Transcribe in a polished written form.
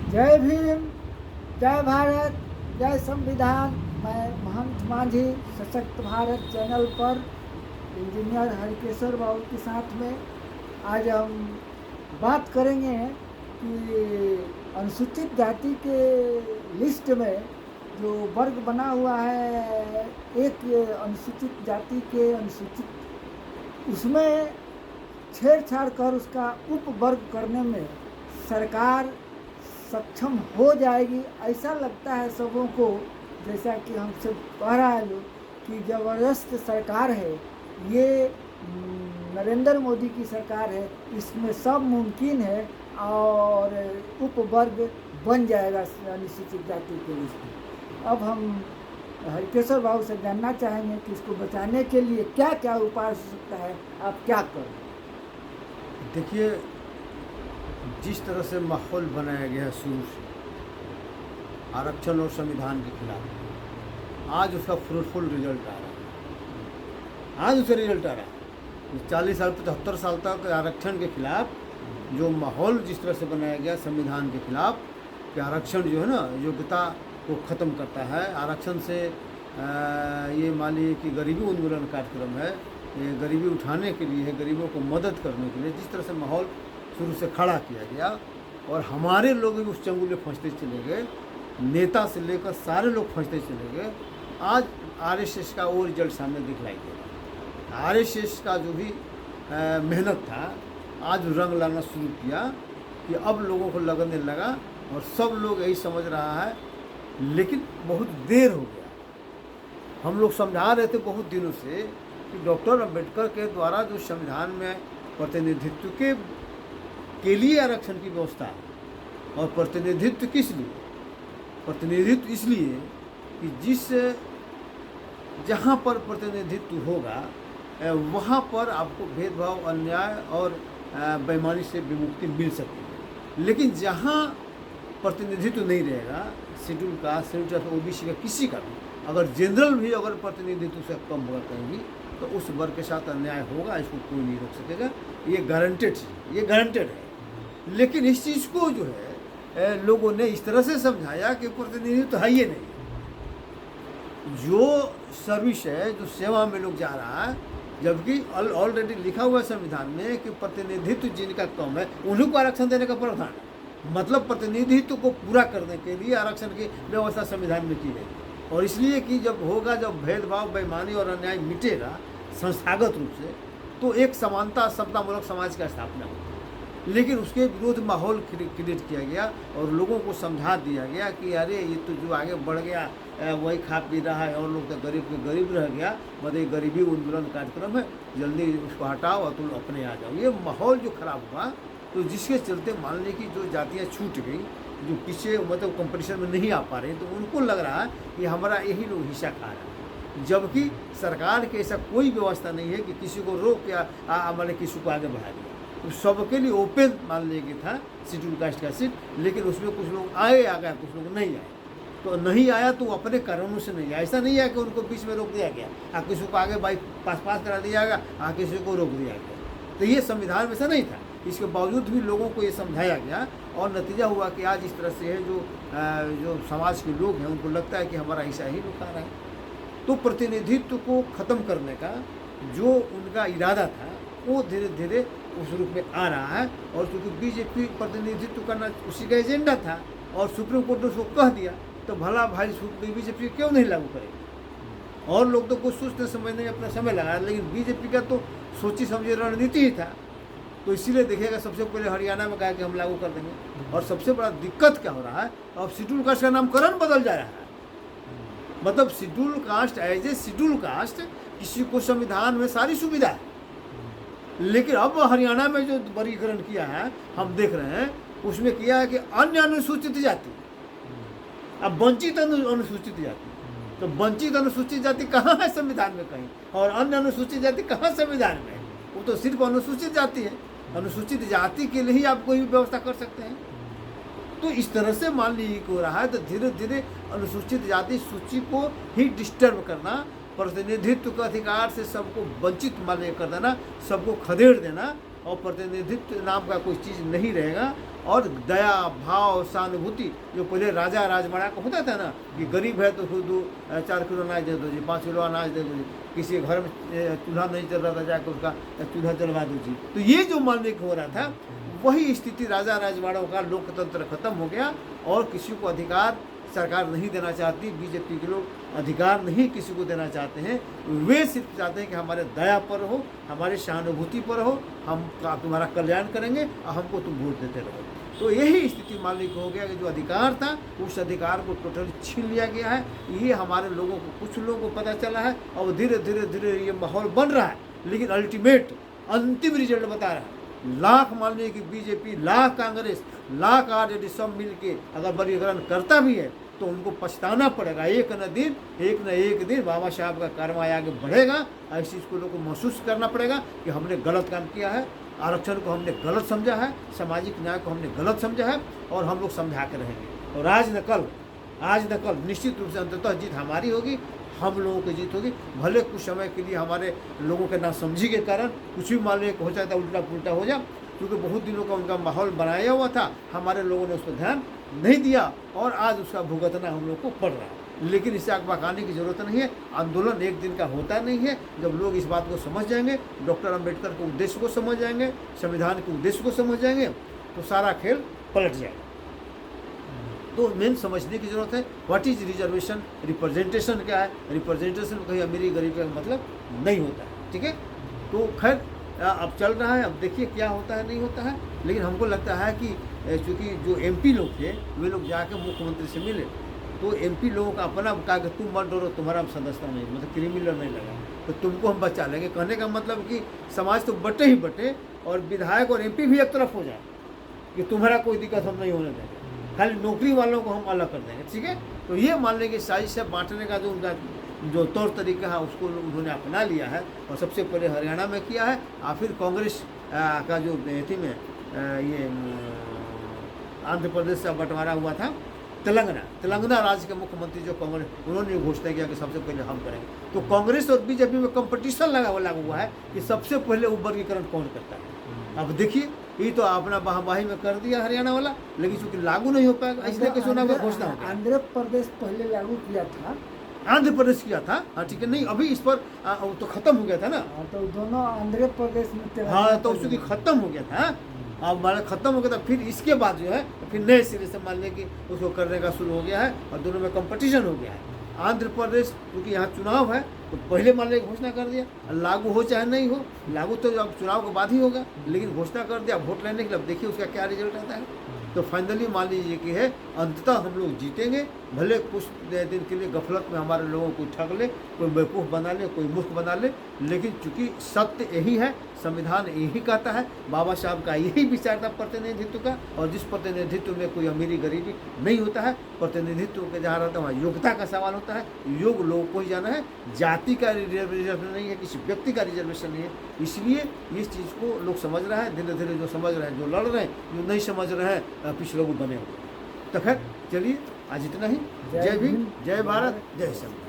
जय भीम, जय भारत, जय संविधान। मैं महंत मांझी सशक्त भारत चैनल पर इंजीनियर हरिकेश्वर बाबू के साथ में आज हम बात करेंगे कि अनुसूचित जाति के लिस्ट में जो वर्ग बना हुआ है, एक अनुसूचित जाति के अनुसूचित, उसमें छेड़छाड़ कर उसका उप वर्ग करने में सरकार सक्षम हो जाएगी, ऐसा लगता है सबों को। जैसा कि हमसे कह रहा है लोग कि ज़बरदस्त सरकार है ये, नरेंद्र मोदी की सरकार है, इसमें सब मुमकिन है और उप वर्ग बन जाएगा अनुसूचित जाति के लिस्ट। अब हम हरिकेश्वर बाबू से जानना चाहेंगे कि इसको बचाने के लिए क्या क्या उपाय हो सकता है, आप क्या करें। देखिए, जिस तरह से माहौल बनाया गया है शुरू से आरक्षण और संविधान के खिलाफ, आज उसका फ्रूटफुल रिजल्ट आ रहा है। आज उसका रिजल्ट आ रहा है। 40 साल 75 साल तक आरक्षण के खिलाफ जो माहौल जिस तरह से बनाया गया संविधान के खिलाफ, कि आरक्षण जो है ना योग्यता को ख़त्म करता है। आरक्षण से ये मान लीजिए कि गरीबी उन्मूलन कार्यक्रम है, ये गरीबी उठाने के लिए है, गरीबों को मदद करने के लिए जिस तरह से माहौल शुरू से खड़ा किया गया और हमारे लोग भी उस चंगुल में फंसते चले गए, नेता से लेकर सारे लोग फंसते चले गए। आज आरएसएस का वो रिजल्ट सामने दिखलाई दे रहा है। आरएसएस का जो भी मेहनत था आज रंग लाना शुरू किया कि अब लोगों को लगने लगा और सब लोग यही समझ रहा है, लेकिन बहुत देर हो गया। हम लोग समझा रहे थे बहुत दिनों से कि डॉक्टर अम्बेडकर के द्वारा जो संविधान में प्रतिनिधित्व के लिए आरक्षण की व्यवस्था है, और प्रतिनिधित्व किस लिए? प्रतिनिधित्व इसलिए कि जहाँ पर प्रतिनिधित्व होगा वहाँ पर आपको भेदभाव, अन्याय और बेईमानी से विमुक्ति मिल सकती है। लेकिन जहाँ प्रतिनिधित्व नहीं रहेगा, schedule caste, schedule caste, OBC का, किसी का भी, अगर जनरल भी अगर प्रतिनिधित्व से कम होगा कहीं भी, तो उस वर्ग के साथ अन्याय होगा, इसको कोई नहीं रोक सकेगा। ये गारंटेड है, ये गारंटेड है। लेकिन इस चीज़ को जो है लोगों ने इस तरह से समझाया कि प्रतिनिधित्व तो है ही नहीं। जो सर्विस है, जो सेवा में लोग जा रहा है, जबकि ऑलरेडी लिखा हुआ है संविधान में कि प्रतिनिधित्व जिनका कम है उन्हीं को आरक्षण देने का प्रावधान है। मतलब प्रतिनिधित्व को पूरा करने के लिए आरक्षण की व्यवस्था संविधान में की गई। और इसलिए कि जब होगा, जब भेदभाव, बेईमानी और अन्याय मिटेगा संस्थागत रूप से, तो एक समानता समतामूलक समाज की स्थापना होगी। लेकिन उसके विरोध माहौल क्रिएट किया गया और लोगों को समझा दिया गया कि अरे ये तो जो आगे बढ़ गया वही खा पी रहा है और लोग तो गरीब के गरीब रह गया, मतलब गरीबी उन्मूलन कार्यक्रम है, जल्दी उसको हटाओ और तुम अपने आ जाओ। ये माहौल जो खराब हुआ, तो जिसके चलते मान ली कि जो जातियाँ छूट गई, जो पीछे मतलब कंपटीशन में नहीं आ पा रही, तो उनको लग रहा है कि हमारा यही लोग हिस्सा खा रहे हैं। जबकि सरकार की ऐसा कोई व्यवस्था नहीं है कि किसी को रोक या मतलब किसी को आगे बढ़ा दिया। तो सबके लिए ओपन मान लीजिए था शेड्यूल कास्ट का सीट, लेकिन उसमें कुछ लोग आए आ गया, कुछ लोग नहीं आए। तो नहीं आया तो अपने कारणों से नहीं आया, ऐसा नहीं है कि उनको बीच में रोक दिया गया, किसी को आगे बाई पास करा दिया गया, किसी को रोक दिया गया। तो ये संविधान में ऐसा नहीं था। इसके बावजूद भी लोगों को ये समझाया गया और नतीजा हुआ कि आज इस तरह से है जो समाज के लोग हैं उनको लगता है कि हमारा हिस्सा ही लोग खा रहा है। तो प्रतिनिधित्व को ख़त्म करने का जो उनका इरादा था वो धीरे धीरे उस रूप में आ रहा है। और क्योंकि बीजेपी प्रतिनिधित्व करना उसी का एजेंडा था और सुप्रीम कोर्ट ने उसको कह दिया, तो भला भाई बीजेपी क्यों नहीं लागू करेगी। और लोग तो कुछ सोचते समझने में अपना समय लगा, लेकिन बीजेपी का तो सोची समझी रणनीति ही था। तो इसीलिए देखिएगा सबसे पहले हरियाणा में कहा कि हम लागू कर देंगे। और सबसे बड़ा दिक्कत क्या हो रहा है, अब शेड्यूल कास्ट का नामकरण बदल जा रहा है। मतलब schedule caste as a schedule caste, किसी को संविधान में सारी सुविधा है, लेकिन अब हरियाणा में जो वर्गीकरण किया है हम देख रहे हैं, उसमें किया है कि अन्य अनुसूचित जाति, अब वंचित अनुसूचित जाति। तो वंचित अनुसूचित जाति कहाँ है संविधान में कहीं, और अन्य अनुसूचित जाति कहाँ संविधान में है? वो तो सिर्फ अनुसूचित जाति है। अनुसूचित जाति के लिए ही आप कोई भी व्यवस्था कर सकते हैं। तो इस तरह से मान लीजिए हो रहा है, तो धीरे धीरे अनुसूचित जाति सूची को ही डिस्टर्ब करना, प्रतिनिधित्व के अधिकार से सबको वंचित मान कर देना, सबको खदेड़ देना और प्रतिनिधित्व नाम का कोई चीज़ नहीं रहेगा। और दया भाव सहानुभूति जो पहले राजा राजवाड़ा को होता था ना कि गरीब है तो 4 किलो अनाज दे दो जी, 5 किलो अनाज दे दो जी, किसी के घर में चूल्हा नहीं चल रहा था जाकर उसका चूल्हा जलवा दो जी। तो ये जो मानने को हो रहा था वही स्थिति राजा राजवाड़ों का लोकतंत्र खत्म हो गया और किसी को अधिकार सरकार नहीं देना चाहती। बीजेपी के लोग अधिकार नहीं किसी को देना चाहते हैं, वे सिर्फ चाहते हैं कि हमारे दया पर हो, हमारे सहानुभूति पर हो, हम तुम्हारा कल्याण करेंगे और हमको तुम वोट देते रहो। तो यही स्थिति मान ली हो गया कि जो अधिकार था उस अधिकार को टोटली छीन लिया गया है। ये हमारे लोगों को, कुछ लोगों को पता चला है और धीरे धीरे धीरे ये माहौल बन रहा है। लेकिन अल्टीमेट अंतिम रिजल्ट बता रहा है, लाख मान लीजिए कि बीजेपी, लाख कांग्रेस, लाख आरजेडी सब मिल के अगर वर्गीकरण करता भी है तो उनको पछताना पड़ेगा। एक न एक दिन बाबा साहब का कर्म आगे बढ़ेगा। ऐसी चीज़ को लोग को महसूस करना पड़ेगा कि हमने गलत काम किया है, आरक्षण को हमने गलत समझा है, सामाजिक न्याय को हमने गलत समझा है और हम लोग समझा कर रहेंगे। और आज न कल निश्चित रूप से अंततः जीत हमारी होगी, हम लोगों की जीत होगी। भले कुछ समय के लिए हमारे लोगों के नासमझी के कारण कुछ भी मान हो सकता है, उल्टा पुल्टा हो जाए, क्योंकि बहुत दिनों का उनका माहौल बनाया हुआ था, हमारे लोगों ने उस पर ध्यान नहीं दिया और आज उसका भुगतना हम लोग को पड़ रहा है। लेकिन इससे आग बकाने की जरूरत नहीं है। आंदोलन एक दिन का होता नहीं है। जब लोग इस बात को समझ जाएंगे, डॉक्टर अम्बेडकर के उद्देश्य को समझ जाएंगे, संविधान के उद्देश्य को समझ जाएंगे, तो सारा खेल पलट जाएगा। तो मेन समझने की जरूरत है व्हाट इज रिजर्वेशन, रिप्रेजेंटेशन क्या है। रिप्रेजेंटेशन कहीं अमीरी गरीबी का मतलब नहीं होता है, ठीक है। तो खैर अब चल रहा है, अब देखिए क्या होता है नहीं होता है। लेकिन हमको लगता है कि चूँकि जो एमपी लोग थे वे लोग जाके मुख्यमंत्री से मिले तो एमपी लोगों का अपना कहा कि तुम मत डरो, तुम्हारा सदस्यता नहीं, मतलब क्रिमिनल नहीं लगा तो तुमको हम बचा लेंगे। कहने का मतलब कि समाज तो बटे ही बटे और विधायक और एमपी भी एक तरफ हो जाए कि तुम्हारा कोई दिक्कत हम नहीं होने देंगे, खाली नौकरी वालों को हम अलग कर देंगे, ठीक है। तो ये मान लें कि साजिश से बांटने का जो उनका जो तौर तरीका है उसको उन्होंने अपना लिया है और सबसे पहले हरियाणा में किया है और फिर कांग्रेस का जो थी में ये आंध्र प्रदेश से बंटवारा हुआ था, तेलंगाना राज्य के मुख्यमंत्री जो कांग्रेस, उन्होंने घोषणा किया कि सबसे पहले हम करेंगे। तो कांग्रेस और बीजेपी में कंपटीशन लगा हुआ है कि सबसे पहले वर्गीकरण कौन करता है। अब देखिए ये तो अपना बाही में कर दिया हरियाणा वाला, लेकिन चूंकि लागू नहीं हो पाएगा इसलिए कि चुनाव में घोषणा हो। आंध्र प्रदेश पहले लागू किया था, आंध्र प्रदेश किया था, हाँ ठीक है। नहीं अभी इस पर तो खत्म हो गया था ना, तो दोनों आंध्र प्रदेश में हाँ तो चूंकि खत्म हो गया था, अब मान खत्म हो गया था, फिर इसके बाद जो है फिर नए सिरे से मान लें कि उसको करने का शुरू हो गया है और दोनों में कंपटीशन हो गया है। आंध्र प्रदेश क्योंकि यहाँ चुनाव है तो पहले मान लें घोषणा कर दिया, लागू हो चाहे नहीं हो, लागू तो अब चुनाव के बाद ही होगा, लेकिन घोषणा कर दिया वोट लेने के लिए। अब देखिए उसका क्या रिजल्ट आता है। तो फाइनली मान लीजिए कि है अंततः हम लोग जीतेंगे। भले कुछ दिन के लिए गफलत में हमारे लोगों को ठग ले, कोई बेवकूफ़ बना ले, कोई मूर्ख बना ले, लेकिन चूंकि सत्य यही है, संविधान यही कहता है, बाबा साहब का यही विचार था प्रतिनिधित्व का। और जिस प्रतिनिधित्व में कोई अमीरी गरीबी नहीं होता है, प्रतिनिधित्व के जहाँ रहता है वहाँ योग्यता का सवाल होता है। योग लोगों को ही जाना है, जाति का रिजर्वेशन नहीं है, किसी व्यक्ति का रिजर्वेशन नहीं है। इसलिए इस चीज़ को लोग समझ रहे हैं, धीरे धीरे जो समझ रहे हैं, जो लड़ रहे हैं, जो नहीं समझ रहे हैं पिछले को बने हुए। तो खैर चलिए आज इतना ही। जय भीम, जय भारत, जय संविधान।